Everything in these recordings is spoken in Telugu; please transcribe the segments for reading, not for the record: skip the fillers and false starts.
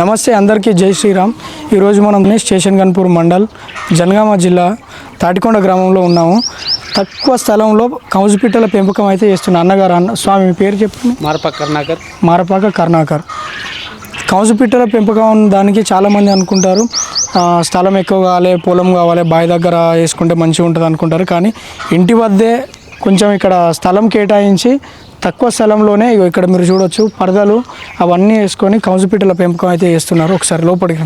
నమస్తే అందరికీ జై శ్రీరామ్. ఈరోజు మనం స్టేషన్ గన్పూర్ మండల్ జనగామ జిల్లా తాటికొండ గ్రామంలో ఉన్నాము. తక్కువ స్థలంలో కౌజుపిట్టల పెంపకం అయితే చేస్తున్న అన్నగారు. స్వామి మీ పేరు చెప్పండి. మారపాక కరుణాకర్. కౌజుపిట్టల పెంపకం దానికి చాలామంది అనుకుంటారు స్థలం ఎక్కువ కావాలి, పొలం కావాలి, బావి దగ్గర వేసుకుంటే మంచిగా ఉంటుంది అనుకుంటారు. కానీ ఇంటి వద్దే కొంచెం ఇక్కడ స్థలం కేటాయించి తక్కువ స్థలంలోనే ఇక్కడ మీరు చూడొచ్చు పరదలు అవన్నీ వేసుకొని కౌజుపిట్టల పెంపకం అయితే చేస్తున్నారు. ఒకసారి లోపలికి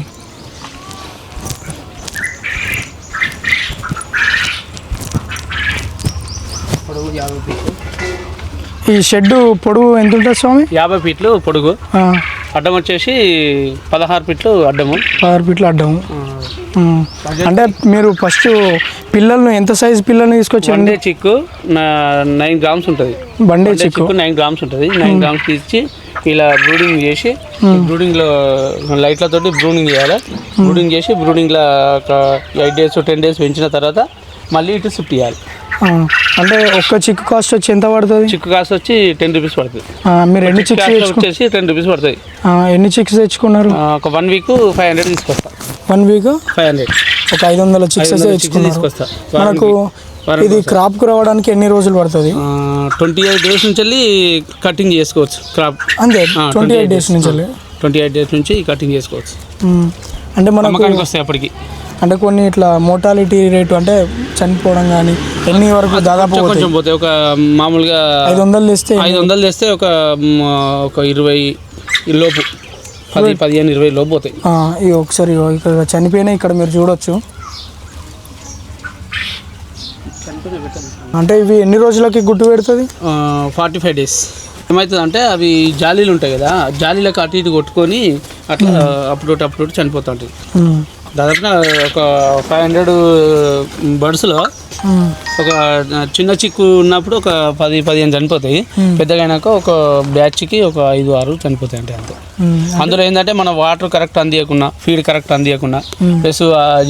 ఈ షెడ్డు పొడుగు ఎంత ఉంటుంది స్వామి? 50 ఫీట్లు పొడుగు, అడ్డం వచ్చేసి 16 ఫీట్లు అడ్డము. 16 ఫీట్లు అడ్డము. అంటే మీరు ఫస్ట్ పిల్లలను ఎంత సైజు పిల్లల్ని తీసుకొచ్చి? బండే చిక్కు 9 గ్రామ్స్ ఉంటుంది. బండే చిక్కు 9 గ్రామ్స్ ఉంటుంది. 9 గ్రామ్స్ తీసి ఇలా బ్రూడింగ్ చేసి బ్రూడింగ్లో లైట్లతోటి బ్రూడింగ్ చేయాలి. బ్రూడింగ్ చేసి బ్రూడింగ్లో ఒక 8 డేస్ 10 డేస్ పెంచిన తర్వాత మళ్ళీ ఇటు షిఫ్ట్ చేయాలి. అంటే ఒక్క చిక్కు కాస్ట్ వచ్చి ఎంత పడుతుంది? చిక్కు కాస్ట్ వచ్చి 10 రూపీస్ పడుతుంది. మీరు ఎన్ని చిక్స్ వచ్చేసి 10 రూపీస్ పడుతుంది. ఎన్ని చిక్స్ తెచ్చుకున్నారు? ఒక 1 వీక్ 500 తీసుకొస్తా. 1 వీక్ 500, ఒక 500 చిక్స్ తీసుకొస్తా. మనకు ఇది క్రాప్కు రావడానికి ఎన్ని రోజులు పడుతుంది? 28 డేస్ నుంచి వెళ్ళి కటింగ్ చేసుకోవచ్చు. క్రాప్ అంతే 28 డేస్ నుంచి 28 డేస్ నుంచి కటింగ్ చేసుకోవచ్చు. అంటే మనకు వస్తాయి అప్పటికి. అంటే కొన్ని ఇట్లా మోర్టాలిటీ రేటు అంటే చనిపోవడం కానీ ఎన్ని వరకు దాదాపు కొంచెం పోతాయి. ఒక మామూలుగా 500 తెస్తే 500 తెస్తే ఒక 20 లోపు 15-20 లోపు పోతాయి. ఇవి ఒకసారి ఇక్కడ చనిపోయినాయి. ఇక్కడ మీరు చూడొచ్చు. అంటే ఇవి ఎన్ని రోజులకి గుడ్డు పెడుతుంది? 45 డేస్. ఏమవుతుంది అంటే అవి జాలీలు ఉంటాయి కదా, జాలీలకు అటు ఇటు కొట్టుకొని అట్లా అప్పుడు చనిపోతూ ఉంటుంది. దాదాపుగా ఒక 500 బర్డ్స్లో ఒక చిన్న చిక్కు ఉన్నప్పుడు ఒక 10-15 చనిపోతాయి. పెద్దగా అయినాక ఒక బ్యాచ్కి ఒక 5-6 చనిపోతాయి. అంటే అంతే. అందులో ఏంటంటే మన వాటర్ కరెక్ట్ అందియకుండా, ఫీడ్ కరెక్ట్ అందియకుండా, ప్లస్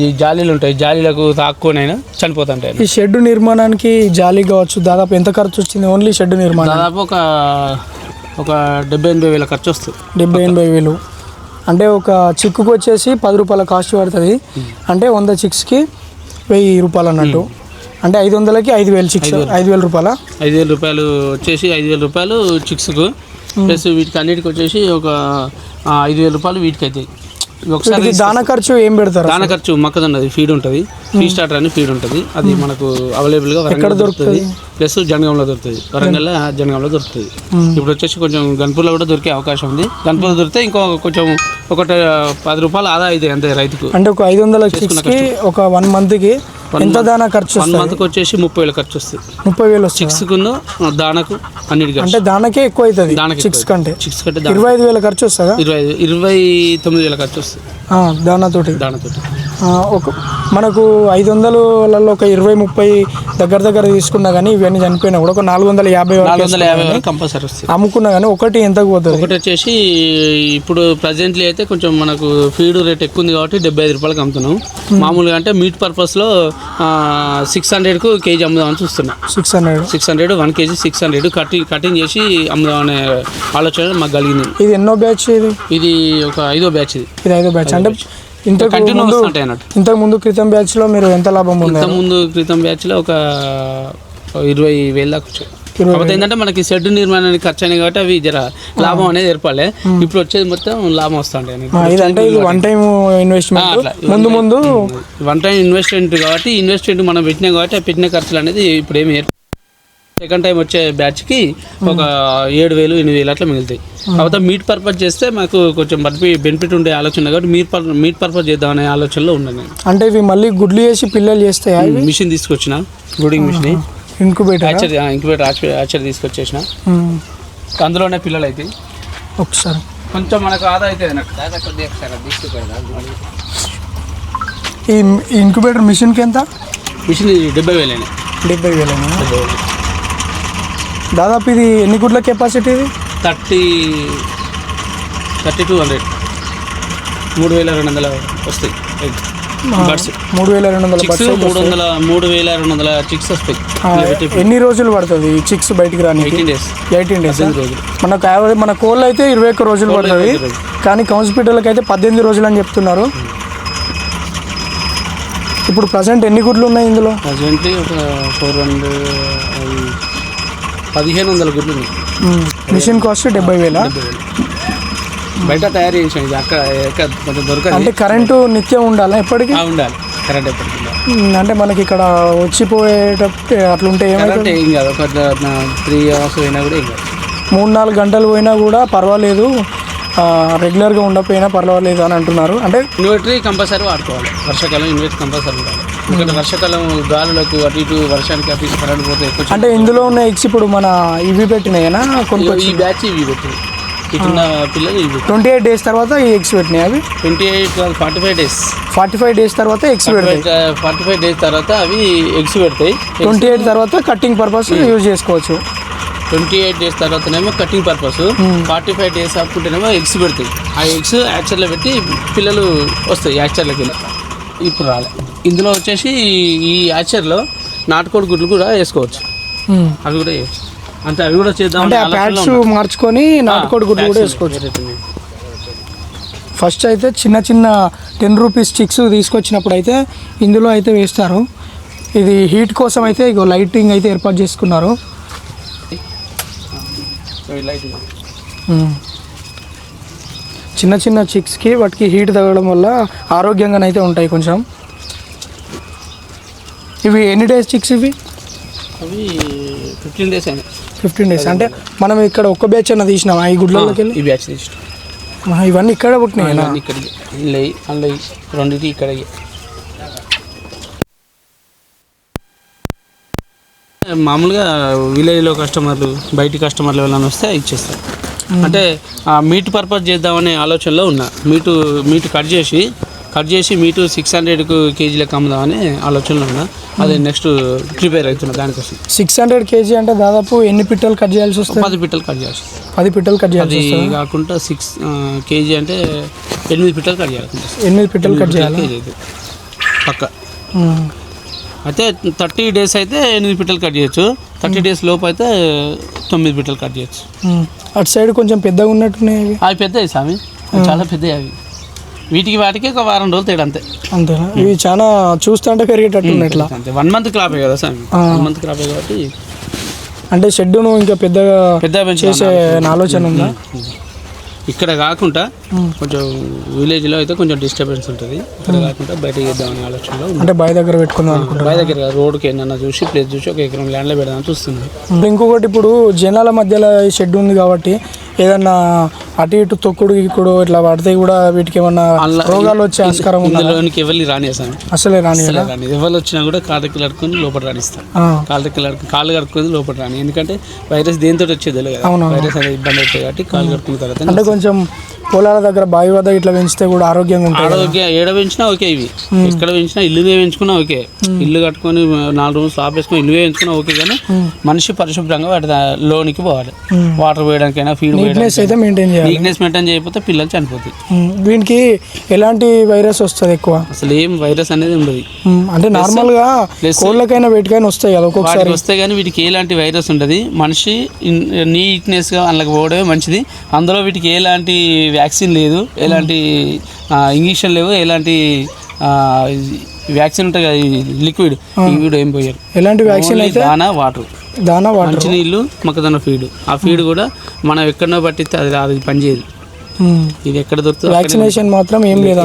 ఈ జాలీలు ఉంటాయి, జాలీలకు తాక్కునైనా చనిపోతుంటాయి. ఈ షెడ్ నిర్మాణానికి జాలీ కావచ్చు దాదాపు ఎంత ఖర్చు వచ్చింది? ఓన్లీ షెడ్ నిర్మాణం దాదాపు ఒక 70-80 వేల ఖర్చు వస్తుంది. 70-80 వేలు. అంటే ఒక చిక్కుకు వచ్చేసి 10 రూపాయల కాస్ట్ పడుతుంది. అంటే 100 చిక్స్కి 1000 రూపాయలు అన్నట్టు. అంటే 500కి 5000 చిక్స్, 5000 రూపాయల 5000 రూపాయలు వచ్చేసి 5000 రూపాయలు చిక్స్కు, ప్లస్ వీటికి అన్నిటికి వచ్చేసి ఒక 5000 రూపాయలు వీటికి అవుతాయి. ఒకసారి దాన ఖర్చు ఏం పెడతారు? దాన ఖర్చు మొక్కజొన్నది ఫీడ్ ఉంటుంది, ఫీ స్టార్టర్ అని ఫీడ్ ఉంటుంది. అది మనకు అవైలబుల్గా ఎక్కడ దొరుకుతుంది? ప్లస్ జనగాంలో దొరుకుతుంది, జనగాంలో దొరుకుతుంది. ఇప్పుడు వచ్చేసి కొంచెం గన్పూర్లో కూడా దొరికే అవకాశం ఉంది. గన్పూర్లో దొరికితే ఇంకో కొంచెం ఒక 10 రూపాయలు ఆదా అవుతాయి అంతే రైతుకు. అంటే ఒక 500 చిక్స్కి ఒక 1 మంత్కి ఎంత దానా ఖర్చు? 1 మంత్కి వచ్చేసి 30,000 ఖర్చు వస్తుంది. 30,000 చిక్స్కును దానకు అన్నిటికీ. అంటే దానకే ఎక్కువ అవుతుంది. చిక్స్ కంటే 25,000 ఖర్చు వస్తుందా? 29,000 ఖర్చు వస్తుంది దానాతోటి. ఒక మనకు 500లలో ఒక 20-30 దగ్గర తీసుకున్నా కానీ ఇవన్నీ చనిపోయినా కూడా ఒక 450 కంపల్సరీ వస్తుంది. అమ్ముకున్నా కానీ ఒకటి ఎంతకు పోతుంది? ఒకటి వచ్చేసి ఇప్పుడు ప్రజెంట్లీ అయితే కొంచెం మనకు ఫీడ్ రేట్ ఎక్కువ ఉంది కాబట్టి 75 రూపాయలకి అమ్ముతున్నాం. మామూలుగా అంటే మీట్ పర్పస్లో 600కు కేజీ అమ్ముదామని చూస్తున్నాం. 600 1 కేజీ 600 కటింగ్ చేసి అమ్ముదామనే ఆలోచన మాకు కలిగింది. ఇది ఎన్నో బ్యాచ్? ఇది ఒక 5వ బ్యాచ్. ఇది 5వ బ్యాచ్. అంటే ఇంతకు ముందు క్రితం బ్యాచ్ లో మీరు ఎంత లాభం ఉంది? క్రితం బ్యాచ్ లో ఒక 20,000 దాకా వచ్చాయి. కాకపోతే ఏంటంటే మనకి షెడ్ నిర్మాణానికి ఖర్చు అయినాయి కాబట్టి అవి జర లాభం అనేది ఏర్పడలే. ఇప్పుడు వచ్చేది మొత్తం లాభం వస్తుంది. ఇదంటే ఇది వన్ టైం ఇన్వెస్ట్మెంట్, ముందు వన్ టైం ఇన్వెస్ట్మెంట్ కాబట్టి ఇన్వెస్ట్మెంట్ మనం పెట్టినాం కాబట్టి పెట్టిన ఖర్చులు అనేది ఇప్పుడు ఏమి సెకండ్ టైం వచ్చే బ్యాచ్కి ఒక 7,000-8,000 అట్లా మిగులుతాయి. కాకపోతే మీట్ పర్పస్ చేస్తే మాకు కొంచెం బెనిఫిట్ ఉండే ఆలోచన కాబట్టి మీట్ పర్పస్ చేద్దామనే ఆలోచనలో ఉన్నాను నేను. అంటే ఇవి మళ్ళీ గుడ్లు వేసి పిల్లలు చేస్తాయి. మిషన్ తీసుకొచ్చిన, బ్రూడింగ్ మిషన్, ఇంక్యుబేటర్ ఆచర్ తీసుకొచ్చేసిన, అందులోనే పిల్లలు అయితే ఒకసారి కొంచెం మనకు ఆదా అవుతుంది. ఈ ఇంక్యుబేటర్ మిషన్కి ఎంత? మిషన్ 70,000. 70,000. దాదాపు ఇది ఎన్ని గుడ్ల కెపాసిటీ? ఇది 30-200, 3,200 వస్తాయి. బర్డ్స్ 3200 బర్డ్స్ 3200 చిక్స్ వస్తాయి. ఎన్ని రోజులు పడుతుంది ఈ చిక్స్ బయటికి రాని? 18 డేస్. మనకు యావరేజ్ మన కోళ్ళు అయితే 21 రోజులు పడుతుంది, కానీ కౌన్సిపిటల్కి అయితే 18 రోజులు అని చెప్తున్నారు. ఇప్పుడు ప్రజెంట్ ఎన్ని గుడ్లు ఉన్నాయి ఇందులో? ప్రజెంట్లీ ఒక 1500 గుడ్లు ఉన్నాయి. Machine cost 70,000. బయట తయారు చేసాను, అక్కడ కొంచెం దొరకదు. అంటే కరెంటు నిత్యం ఉండాలా ఎప్పటికీ? ఉండాలి, కరెంట్ ఎప్పటికీ. అంటే మనకి ఇక్కడ వచ్చిపోయేటప్పుడు అట్లుంటే ఏమైతే ఏం కాదు, ఒక 3 hours పోయినా కూడా ఏం కాదు. 3-4 గంటలు పోయినా కూడా పర్వాలేదు, రెగ్యులర్గా ఉండకపోయినా పర్వాలేదు అని అంటున్నారు. అంటే ఇన్వర్టర్ కంపల్సరీ వాడుకోవాలి, వర్షాకాలం ఇన్వర్టర్ కంపల్సరీ ఉండాలి. ఎందుకంటే వర్షాకాలం గాలులకు అటు ఇటు వర్షానికి అటు ఇటు కరెంట్ పోతే ఎక్కువ. అంటే ఇందులో ఉన్న ఎగ్స్ ఇప్పుడు మన ఇవి పెట్టినాయనా కొన్ని? ఈ బ్యాచ్ ఇవి పెట్టినాయి, ఇటున్న పిల్లలు ఇవి 28 డేస్ తర్వాత ఈ ఎగ్స్ పెట్టినాయి. అవి 45 డేస్. 45 డేస్ తర్వాత ఎగ్స్ పెడతాయి. 45 డేస్ తర్వాత అవి ఎగ్స్ పెడతాయి. 28 తర్వాత కట్టింగ్ పర్పస్ యూజ్ చేసుకోవచ్చు. 28 డేస్ తర్వాతనేమో కటింగ్ పర్పస్, 45 డేస్ ఆపుకుంటేనేమో ఎగ్స్ పెడతాయి. ఆ ఎగ్స్ యాక్చర్లో పెట్టి పిల్లలు వస్తాయి యాక్చర్లోకి వెళ్ళి. ఇప్పుడు రాలే. ఇందులో వచ్చేసి ఈ యాక్చర్లో నాటుకోడి గుడ్లు కూడా వేసుకోవచ్చు, అవి కూడా వేయచ్చు. అంటే అవి కూడా చేద్దాం. అంటే ఆ ప్యాడ్స్ మార్చుకొని నాటుకోడి గుడ్లు కూడా వేసుకోవచ్చు. ఫస్ట్ అయితే చిన్న చిన్న 10 రూపీస్ చిక్స్ తీసుకొచ్చినప్పుడు అయితే ఇందులో అయితే వేస్తారు. ఇది హీట్ కోసం అయితే ఇగో లైటింగ్ అయితే ఏర్పాటు చేసుకున్నారు. చిన్న చిన్న చిక్స్కి వాటికి హీట్ తగ్గడం వల్ల ఆరోగ్యంగానైతే ఉంటాయి కొంచెం. ఇవి ఎన్ని డేస్ చిక్స్ ఇవి? అవి 15 డేస్ అయినాయి. 15 డేస్. అంటే మనం ఇక్కడ ఒక్క బ్యాచ్ అన్న తీసినాం ఈ గుడ్లలోకి వెళ్ళి? ఈ బ్యాచ్ తీసినాం. ఇవన్నీ ఇక్కడ పుట్టినాయి? ఇక్కడికి అందులో రెండింటి ఇక్కడ. మామూలుగా విలేజ్లో కస్టమర్లు, బయటి కస్టమర్లు ఎవరైనా వస్తే ఇచ్చేస్తారు. అంటే మీట్ పర్పస్ చేద్దామనే ఆలోచనలో ఉన్నా. మీటు కట్ చేసి మీటు 600 కేజీలకు అమ్ముదామని ఆలోచనలో ఉన్నా. అదే నెక్స్ట్ ప్రిపేర్ అవుతున్నా దానికోసం. 600 కేజీ అంటే దాదాపు ఎన్ని పిట్టలు కట్ చేయాల్సి వస్తుంది? 10 పిట్టలు కట్ చేయాల్సి. 10 పిట్టలు కట్ చేయాల్సి వస్తుంది. కాకుండా 6 కేజీ అంటే 8 పిట్టలు కట్ చేయాలి. 8 పిట్టలు కట్ చేయాలి పక్క. అయితే 30 డేస్ అయితే 8 పిట్టలు కట్ చేయొచ్చు, 30 డేస్ లోపు అయితే 9 పిట్టలు కట్ చేయొచ్చు. అటు సైడ్ కొంచెం పెద్దగా ఉన్నట్టున్నాయి అవి. అవి పెద్దవి స్వామి, చాలా పెద్దవి అవి. వాటికి ఒక వారం రోజులు తేడా అంతే. అంతేనా? ఇవి చాలా చూస్తుంటే పెరిగేటట్టు ఇట్లా. అంతే, 1 month క్రాపే కదా స్వామి, 1 month క్రాపే కాబట్టి. అంటే షెడ్డును ఇంకా పెద్దగా చేసే ఆలోచన ఉందా? ఇక్కడ కాకుండా కొంచెం విలేజ్లో అయితే కొంచెం డిస్టర్బెన్స్ ఉంటుంది. ఇక్కడ కాకుండా బయట చేద్దామని ఆలోచనలో. అంటే బావి దగ్గర పెట్టుకుందాం అనుకుంటున్నాను. బావి దగ్గర రోడ్కి ఏమన్నా చూసి ప్లేస్ చూసి ఒక ఎకరం ల్యాండ్లో పెడదామని చూస్తున్నాను. ఇంకొకటి, ఇప్పుడు జనాల మధ్యలో ఈ షెడ్ ఉంది కాబట్టి ఏదన్నా అటు ఇటు తొక్కుడు గిక్కుడు ఇట్లా పడితే కూడా వీటికి ఏమన్నా రోగాలు వచ్చే ఆస్కారం ఉంది? ఇందులోనికి ఎవరిని రానిస్తాను, అసలే రాని. ఎవరు వచ్చినా కూడా కాళ్ళకి కడుక్కొని లోపల రానిస్తాను. కాళ్ళు కడుక్కొని లోపల రాని. ఎందుకంటే వైరస్ దేనితో వచ్చేది కదా, వైరస్ అనేది ఇబ్బంది అవుతుంది కాబట్టి కాళ్ళు కడుక్కున్న తర్వాత. అంటే కొంచెం పొలాల దగ్గర బావి వద్ద ఇట్లా పెంచితే కూడా ఆరోగ్యంగా ఉంటుంది. ఆరోగ్యం ఏడ పెంచినా ఓకే, ఇవి ఎక్కడ పెంచినా ఇల్లు పెంచుకున్నా ఓకే. ఇల్లు కట్టుకొని 4 రూమ్స్ స్లాప్ వేసుకొని ఇల్లు పెంచుకున్నా ఓకే. కానీ మనిషి పరిశుభ్రంగా వాటి లోనికి పోవాలి. వాటర్ పోయడానికైనా ఫీడ్ నీట్నెస్ మెయింటైన్ చేయకపోతే పిల్లలు చనిపోతాయి. వీనికి ఎలాంటి వైరస్ వస్తుంది ఎక్కువ? అసలు ఏం వైరస్ అనేది ఉండదు. అంటే నార్మల్ గా కోళ్ళకైనా వీటికైనా వస్తాయి కదా ఒక్కొక్కసారి వస్తాయి, కానీ వీటికి ఎలాంటి వైరస్ ఉండదు. మనిషి నీట్నెస్ గా అందులోకి పోవడమే మంచిది. అందులో వీటికి ఎలాంటి వ్యాక్సిన్ లేదు, ఎలాంటి ఇంజక్షన్ లేవు, ఎలాంటి వ్యాక్సిన్ ఉంటుంది కదా లిక్విడ్, ఇవి ఏం పోయారు. ఎలాంటి వ్యాక్సిన్ అయితే దానా వాటర్ మంచి నీళ్ళు, మొక్కజొన్న ఫీడ్. ఆ ఫీడ్ కూడా మనం ఎక్కడనో పట్టిస్తే అది పనిచేయదు. ఇది ఎక్కడ దొరుకుతుంది. వ్యాక్సినేషన్ మాత్రం ఏం లేదు.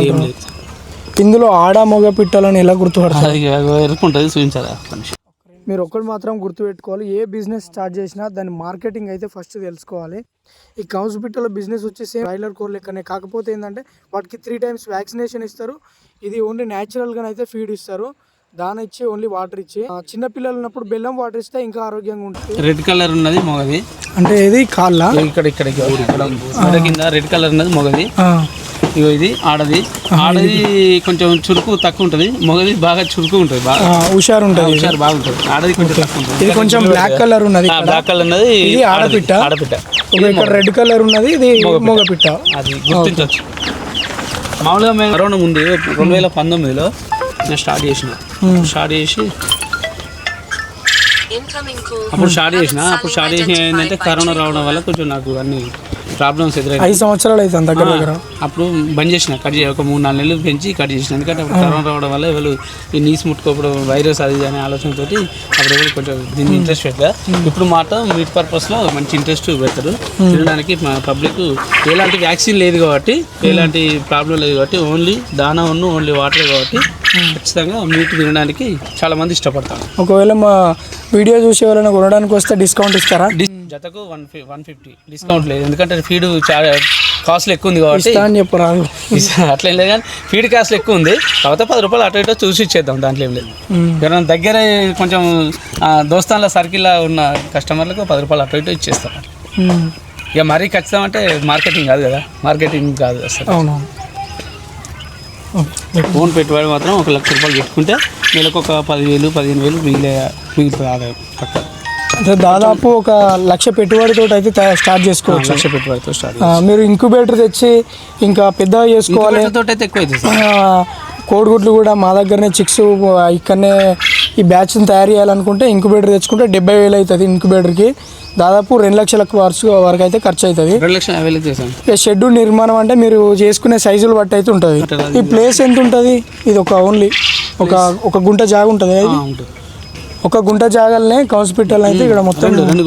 ఇందులో ఆడ మగ పిట్టలను ఎలా గుర్తుపడతారు? ఎరుకుంటుంది, చూపించాలి మనిషి. మీరు ఒక్కటి మాత్రం గుర్తుపెట్టుకోవాలి, ఏ బిజినెస్ స్టార్ట్ చేసినా దాని మార్కెటింగ్ అయితే ఫస్ట్ తెలుసుకోవాలి. ఈ కౌస్ పిట్టల బిజినెస్ వచ్చేసి బ్రాయిలర్ కోర్ లెక్కనే, కాకపోతే ఏంటంటే వాటికి 3 times వ్యాక్సినేషన్ ఇస్తారు. ఇది ఓన్లీ న్యాచురల్గా అయితే ఫీడ్ ఇస్తారు, దాని ఇచ్చి ఓన్లీ వాటర్ ఇచ్చి. చిన్న పిల్లలు ఉన్నప్పుడు బెల్లం వాటర్ ఇస్తే ఇంకా ఆరోగ్యంగా ఉంటుంది. రెడ్ కలర్ ఉన్నది మొగది. అంటే ఇది కాళ్ళ ఇక్కడ కింద రెడ్ కలర్ ఉన్నది మొగది. ఇది ఆడది. ఆడది కొంచెం చురుకు తక్కువ ఉంటుంది, మొగది బాగా చురుకు ఉంటుంది, బాగా హుషారు ఉంటుంది, బాగుంటుంది. ఆడది కొంచెం తక్కువ ఉంటుంది. ఇది కొంచెం బ్లాక్ కలర్ ఉన్నది, బ్లాక్ కలర్ ఉన్నది. ఇది ఆడపిట్ట. ఇక్కడ రెడ్ కలర్ ఉన్నది, ఇది మగ పిట్ట. అది గుర్తించవచ్చు. మామూలుగా మేము కరోనా ముందు 2019లో నేను స్టార్ట్ చేసి అప్పుడు స్టార్ట్ చేసిన ఏంటంటే కరోనా రావడం వల్ల కొంచెం నాకు అన్ని ప్రాబ్లమ్స్ ఎదురయ్యాయి. 5 సంవత్సరాలు అవుతుంది దగ్గర. అప్పుడు బంద్ చేసిన, కట్ చేసి ఒక 3-4 నెలలు పెంచి కట్ చేసిన. ఎందుకంటే అప్పుడు కరోనా రావడం వల్ల ఎవరు ఈ నీసు ముట్టుకోవడం వైరస్ అది అనే ఆలోచనతో అప్పుడు ఎవరు కొంచెం దీన్ని ఇంట్రెస్ట్ పెట్టా. ఇప్పుడు మాత్రం మీట్ పర్పస్లో మంచి ఇంట్రెస్ట్ పెడతారు తినడానికి. మా పబ్లిక్ ఎలాంటి వ్యాక్సిన్ లేదు కాబట్టి, ఎలాంటి ప్రాబ్లం లేదు కాబట్టి, ఓన్లీ దానా ఓన్లీ వాటర్ కాబట్టి ఖచ్చితంగా మీట్ తినడానికి చాలా మంది ఇష్టపడతారు. ఒకవేళ మా వీడియో చూసే వాళ్ళని కొనడానికి వస్తే డిస్కౌంట్ ఇస్తారా? జతకు 150 డిస్కౌంట్ లేదు, ఎందుకంటే ఫీడ్ చాలా కాస్ట్లు ఎక్కువ ఉంది కాబట్టి అని చెప్పరాదు. అట్లా ఏం లేదు, కానీ ఫీడ్ కాస్ట్లు ఎక్కువ ఉంది కాబట్టి 10 రూపాయలు అటు ఇటు చూసి ఇచ్చేద్దాం, దాంట్లో ఏం లేదు. ఎవరైనా దగ్గర కొంచెం దోస్తాన్ల సర్కిల్లో ఉన్న కస్టమర్లకు 10 రూపాయలు అటు ఇటు ఇచ్చేస్తాం. ఇక మరీ ఖచ్చితం అంటే మార్కెటింగ్ కాదు కదా, మార్కెటింగ్ కాదు అసలు. అవును. ఫోన్ పెట్టుబడి మాత్రం 1 లక్ష రూపాయలు పెట్టుకుంటే నెలకు ఒక 10,000-15,000 మిగులుతుంది ఆదాయం పక్క. అంటే దాదాపు 1 లక్ష పెట్టుబడితో అయితే స్టార్ట్ చేసుకోవచ్చు. 1 లక్ష పెట్టుబడితో స్టార్ట్. మీరు ఇంక్యుబేటర్ తెచ్చి ఇంకా పెద్దగా చేసుకోవాలి. తోటి అయితే ఎక్కువ అవుతుంది. కోడిగుడ్లు కూడా మా దగ్గరనే చిక్స్ ఇక్కడనే ఈ బ్యాచ్ని తయారు చేయాలనుకుంటే ఇంక్యుబేటర్ తెచ్చుకుంటే 70,000 అవుతుంది. ఇంక్యుబేటర్కి దాదాపు 2 లక్షల వరకు అయితే ఖర్చు అవుతుంది. 2,50,000 చేశాను. ఇక షెడ్ నిర్మాణం అంటే మీరు చేసుకునే సైజులు బట్టి అయితే ఉంటుంది. ఈ ప్లేస్ ఎంత ఉంటుంది? ఇది ఓన్లీ ఒక గుంట జాగా ఉంటుంది. ఒక గుంట జాగాలనే హాస్పిటల్ అయితే ఇక్కడ మొత్తం 2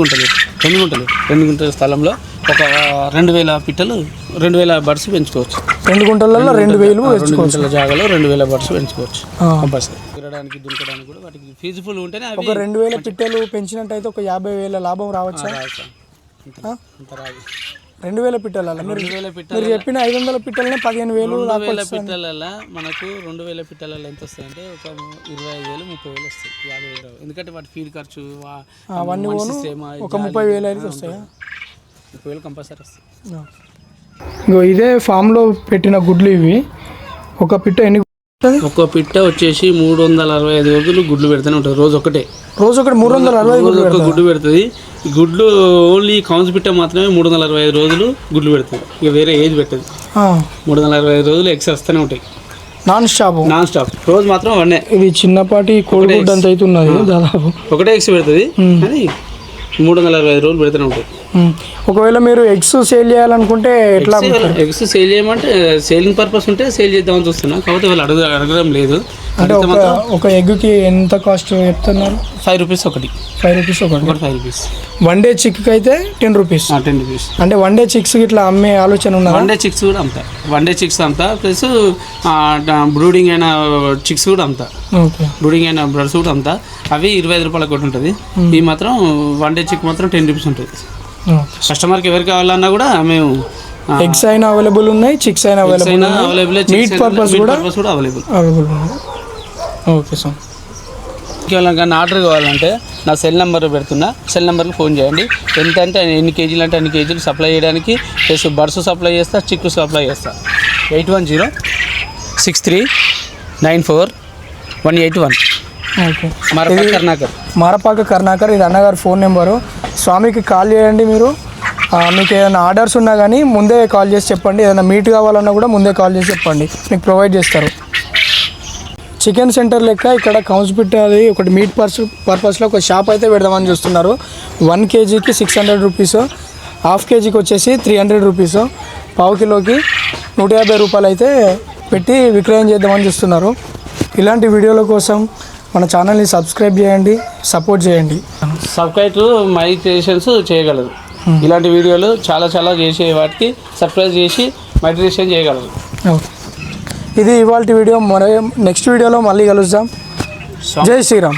గుంటల స్థలంలో ఒక 2,000 పిట్టలు 2,000 బర్డ్స్ పెంచుకోవచ్చు. 2 గుంటలలో 2,000 2 గుంటల జాగాలో 2,000 బర్డ్స్ పెంచుకోవచ్చు. కంపల్సరీ తిరగడానికి దున్నడానికి కూడా వాటికి ఫీజిబుల్ ఉంటేనే ఒక 2,000 పిట్టలు పెంచినట్టయితే ఒక 50,000 లాభం రావచ్చా? అంత రాదు. 2,000 పిట్టల మీరు చెప్పిన 500 పిట్టలనే 15,000. 2,000 పిట్టల మనకు 2,000 పిట్టలలో ఎంత వస్తాయంటే ఒక 25,000-30,000 వస్తాయి. 50,000 రావు, ఎందుకంటే వాటి ఫీడ్ ఖర్చు అవన్నీ ఒక 30,000 అయితే వస్తాయా? 30,000 కంపల్సరీ వస్తాయి. ఇంకో ఇదే ఫామ్లో పెట్టిన గుడ్లు ఇవి. ఒక పిట్ట ఎన్ని? ఒక్క పిట్ట వచ్చేసి 365 రోజులు గుడ్లు పెడుతూనే ఉంటుంది. రోజు ఒకటి 365 గుడ్డు పెడుతుంది. గుడ్లు ఓన్లీ కౌన్స్ పిట్ట మాత్రమే 365 రోజులు గుడ్లు పెడుతుంది. ఇక వేరే ఏజ్ పెట్టదు. 365 రోజులు ఎగ్స్ వస్తూనే ఉంటాయి నాన్ స్టాప్. రోజు మాత్రం వన్నే. ఇది చిన్నపాటి కోడిగుడ్డు అంత అయితే ఉన్నది. దాదాపు ఒకటే ఎగ్స్ పెడుతుంది, కానీ 365 రోజులు పెడుతూనే ఉంటాయి. ఒకవేళ మీరు ఎగ్స్ సేల్ చేయాలనుకుంటే ఎట్లా? ఎగ్స్ సేల్ చేయమంటే సేలింగ్ పర్పస్ ఉంటే సేల్ చేద్దామని చూస్తున్నా, కాకపోతే వాళ్ళు అడగడం లేదు. అంటే ఒక ఎగ్కి ఎంత కాస్ట్ చెప్తున్నారు? 5 రూపీస్ ఒకటి. 5 రూపీస్ ఒకటి. 5 రూపీస్. 1 డే చిక్కి అయితే 10 రూపీస్. 10 రూపీస్. అంటే 1 డే చిక్స్ ఇట్లా అమ్మే ఆలోచన ఉన్నది. 1 డే చిక్స్ కూడా అమ్ముతా. 1 డే చిక్స్ అమ్ముతా, ప్లస్ బ్రూడింగ్ అయిన చిక్స్ కూడా అమ్ముతా. బ్రూడింగ్ అయిన బ్రడ్స్ కూడా అమ్ముతా. అవి 25 రూపాయల కొట్టి ఉంటుంది. ఈ మాత్రం 1 డే చిక్ మాత్రం 10 రూపీస్ ఉంటుంది. కస్టమర్కి ఎవరికి కావాలన్నా కూడా మేము ఎగ్స్ అయినా అవైలబుల్ ఉన్నాయి, చిక్స్ అయినా అవైలబుల్, మీట్ పర్పస్ కూడా అవైలబుల్. Okay sir. ఇంకేమైనా ఆర్డర్ కావాలంటే నా సెల్ నెంబర్ పెడుతున్నా, సెల్ నెంబర్కి ఫోన్ చేయండి. ఎంత అంటే ఎన్ని కేజీలు అంటే అన్ని కేజీలు సప్లై చేయడానికి, ప్లస్ బర్డ్స్ సప్లై చేస్తా, చిక్కు సప్లై చేస్తా. 8106394181. ఓకే. మారపాక కర్ణాకర్. ఇది అన్నగారు ఫోన్ నెంబరు. స్వామికి కాల్ చేయండి. మీరు మీకు ఏదైనా ఆర్డర్స్ ఉన్నా కానీ ముందే కాల్ చేసి చెప్పండి. ఏదైనా మీట్ కావాలన్నా కూడా ముందే కాల్ చేసి చెప్పండి, మీకు ప్రొవైడ్ చేస్తారు. చికెన్ సెంటర్ లెక్క ఇక్కడ కౌన్స్పిట్ అది ఒకటి మీట్ పర్పస్లో ఒక షాప్ అయితే పెడదామని చూస్తున్నారు. 1 కేజీకి 600 రూపీస్, హాఫ్ కేజీకి వచ్చేసి 300 రూపీస్, పావు కిలోకి 150 రూపాయలు అయితే పెట్టి విక్రయం చేద్దామని చూస్తున్నారు. ఇలాంటి వీడియోల కోసం మన ఛానల్ని సబ్స్క్రైబ్ చేయండి, సపోర్ట్ చేయండి. సబ్స్క్రైబ్ మైగ్రేషన్స్ చేయగలరు. ఇలాంటి వీడియోలు చాలా చేసే వాటికి సబ్స్క్రైబ్ చేసి మైగ్రేషన్ చేయగలరు. ఇది ఇవాళ వీడియో. నెక్స్ట్ వీడియోలో మళ్ళీ కలుద్దాం. జై శ్రీరామ్.